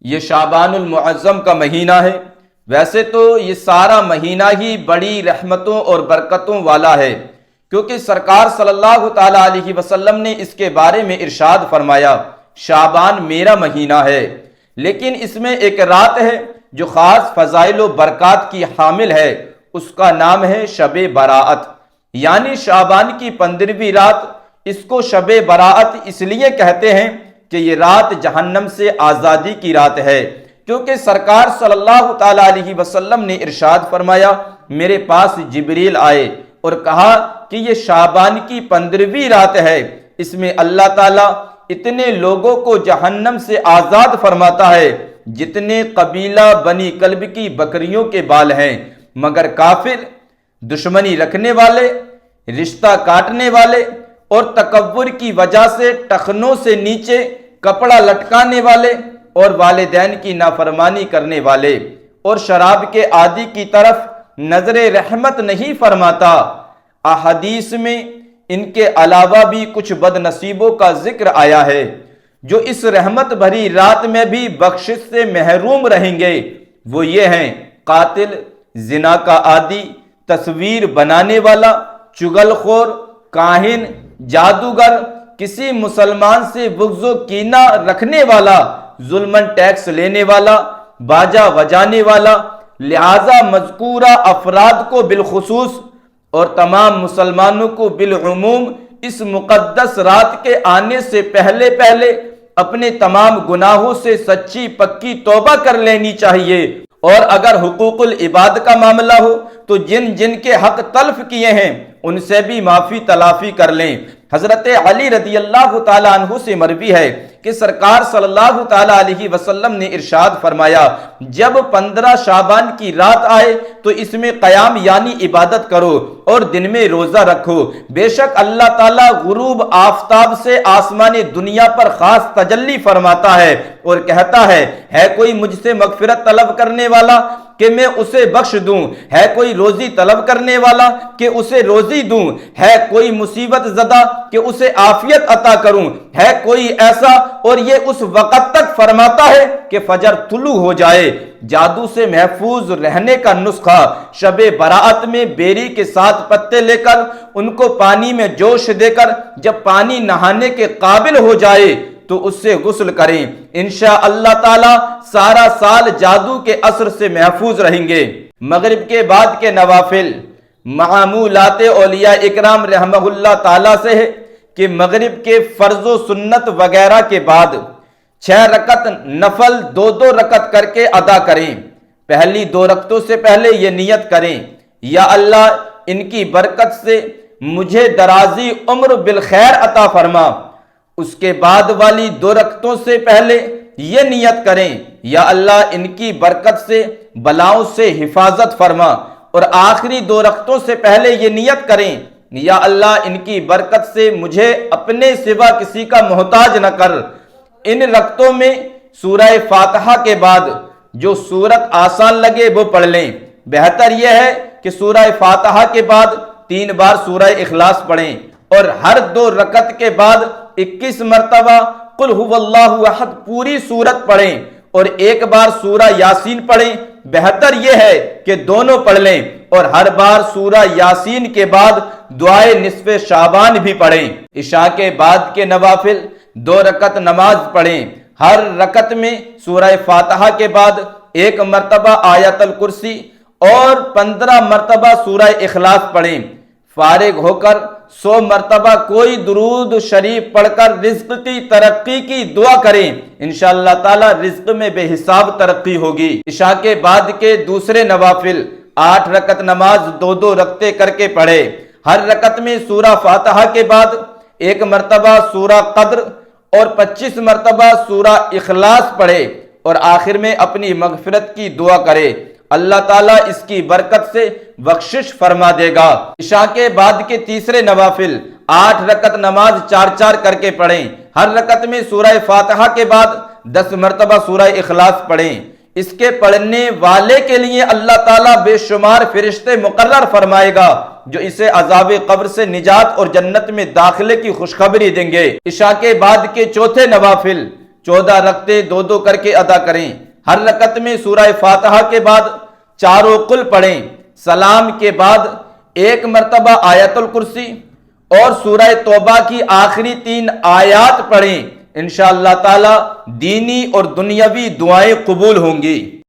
یہ شعبان المعظم کا مہینہ ہے۔ ویسے تو یہ سارا مہینہ ہی بڑی رحمتوں اور برکتوں والا ہے، کیونکہ سرکار صلی اللہ تعالی علیہ وسلم نے اس کے بارے میں ارشاد فرمایا، شعبان میرا مہینہ ہے، لیکن اس میں ایک رات ہے جو خاص فضائل و برکات کی حامل ہے، اس کا نام ہے شب براءت، یعنی شعبان کی 15ویں رات۔ اس کو شب براءت اس لیے کہتے ہیں کہ یہ رات جہنم سے آزادی کی رات ہے، کیونکہ سرکار صلی اللہ تعالی علیہ وسلم نے ارشاد فرمایا، میرے پاس جبریل آئے اور کہا کہ یہ شعبان کی 15ویں رات ہے، اس میں اللہ تعالیٰ اتنے لوگوں کو جہنم سے آزاد فرماتا ہے جتنے قبیلہ بنی کلب کی بکریوں کے بال ہیں، مگر کافر، دشمنی رکھنے والے، رشتہ کاٹنے والے اور تکبر کی وجہ سے ٹخنوں سے نیچے کپڑا لٹکانے والے اور والدین کی نافرمانی کرنے والے اور شراب کے عادی کی طرف نظر رحمت نہیں فرماتا۔ احادیث میں ان کے علاوہ بھی کچھ بد نصیبوں کا ذکر آیا ہے جو اس رحمت بھری رات میں بھی بخشش سے محروم رہیں گے۔ وہ یہ ہیں قاتل، زنا کا عادی، تصویر بنانے والا، چغل خور، کاہن، جادوگر، کسی مسلمان سے بغض و کینہ رکھنے والا، ظلماً ٹیکس لینے والا، باجا بجانے والا۔ لہذا مذکورہ افراد کو بالخصوص اور تمام مسلمانوں کو بالعموم اس مقدس رات کے آنے سے پہلے اپنے تمام گناہوں سے سچی پکی توبہ کر لینی چاہیے، اور اگر حقوق العباد کا معاملہ ہو تو جن جن کے حق تلف کیے ہیں ان سے بھی معافی تلافی کر لیں۔ حضرت علی رضی اللہ تعالیٰ عنہ سے مروی ہے کہ سرکار صلی اللہ تعالیٰ علیہ وسلم نے ارشاد فرمایا، جب 15 شعبان کی رات آئے تو اس میں قیام یعنی عبادت کرو اور دن میں روزہ رکھو، بے شک اللہ تعالیٰ غروب آفتاب سے آسمان دنیا پر خاص تجلی فرماتا ہے اور کہتا ہے کوئی مجھ سے مغفرت طلب کرنے والا کہ میں اسے بخش دوں، ہے کوئی روزی طلب کرنے والا کہ اسے روزی دوں، ہے کوئی مصیبت زدہ کہ اسے عافیت عطا کروں، ہے کوئی ایسا، اور یہ اس وقت تک فرماتا ہے کہ فجر طلوع ہو جائے۔ جادو سے محفوظ رہنے کا نسخہ، شب براءت میں بیری کے 7 پتے لے کر ان کو پانی میں جوش دے کر جب پانی نہانے کے قابل ہو جائے تو اس سے غسل کریں، انشاءاللہ تعالی سارا سال جادو کے اثر سے محفوظ رہیں گے۔ مغرب کے بعد کے نوافل، معمولات اولیاء اکرام رحمہ اللہ تعالی سے ہے کہ مغرب کے فرض و سنت وغیرہ کے بعد 6 رکعت نفل 2 رکعت کر کے ادا کریں۔ پہلی 2 رکعتوں سے پہلے یہ نیت کریں، یا اللہ ان کی برکت سے مجھے درازی عمر بالخیر عطا فرما۔ اس کے بعد والی 2 رکعتوں سے پہلے یہ نیت کریں، یا اللہ ان کی برکت سے بلاؤں سے حفاظت فرما، اور آخری 2 رکعتوں سے پہلے یہ نیت کریں، یا اللہ ان کی برکت سے مجھے اپنے سوا کسی کا محتاج نہ کر۔ ان رکعتوں میں سورہ فاتحہ کے بعد جو سورت آسان لگے وہ پڑھ لیں۔ بہتر یہ ہے کہ سورہ فاتحہ کے بعد 3 بار سورہ اخلاص پڑھیں، اور ہر 2 رکعت کے بعد 21 مرتبہ قل هو اللہ احد پوری سورت پڑھیں، اور 1 بار سورہ یاسین پڑھیں۔ بہتر یہ ہے کہ دونوں پڑھ لیں، اور ہر بار سورہ یاسین کے بعد دعائے نصف شعبان بھی پڑھیں۔ عشاء کے بعد کے نوافل 2 رکعت نماز پڑھیں، ہر رکعت میں سورہ فاتحہ کے بعد 1 مرتبہ آیت الکرسی اور 15 مرتبہ سورہ اخلاص پڑھیں۔ فارغ ہو کر 100 مرتبہ کوئی درود شریف پڑھ کر رزق کی ترقی کی دعا کریں، انشاءاللہ تعالی رزق میں بے حساب ترقی ہوگی۔ عشاء کے بعد کے دوسرے نوافل 8 رکعت نماز 2 رکعتیں کر کے پڑھے، ہر رکعت میں سورہ فاتحہ کے بعد 1 مرتبہ سورہ قدر اور 25 مرتبہ سورہ اخلاص پڑھے، اور آخر میں اپنی مغفرت کی دعا کرے، اللہ تعالیٰ اس کی برکت سے بخشش فرما دے گا۔ عشاء کے بعد کے تیسرے نوافل 8 رکعت نماز 4 کر کے پڑھیں، ہر رکعت میں سورہ فاتحہ کے بعد 10 مرتبہ سورہ اخلاص پڑھیں۔ اس کے پڑھنے والے کے لیے اللہ تعالیٰ بے شمار فرشتے مقرر فرمائے گا جو اسے عذاب قبر سے نجات اور جنت میں داخلے کی خوشخبری دیں گے۔ عشاء کے بعد کے چوتھے نوافل 14 رکعتیں دو دو کر کے ادا کریں۔ ہر رکعت میں سورہ فاتحہ کے بعد چاروں قل پڑھیں۔ سلام کے بعد ایک مرتبہ آیت الکرسی اور سورہ توبہ کی آخری 3 آیات پڑھیں۔ انشاءاللہ تعالی دینی اور دنیاوی دعائیں قبول ہوں گی۔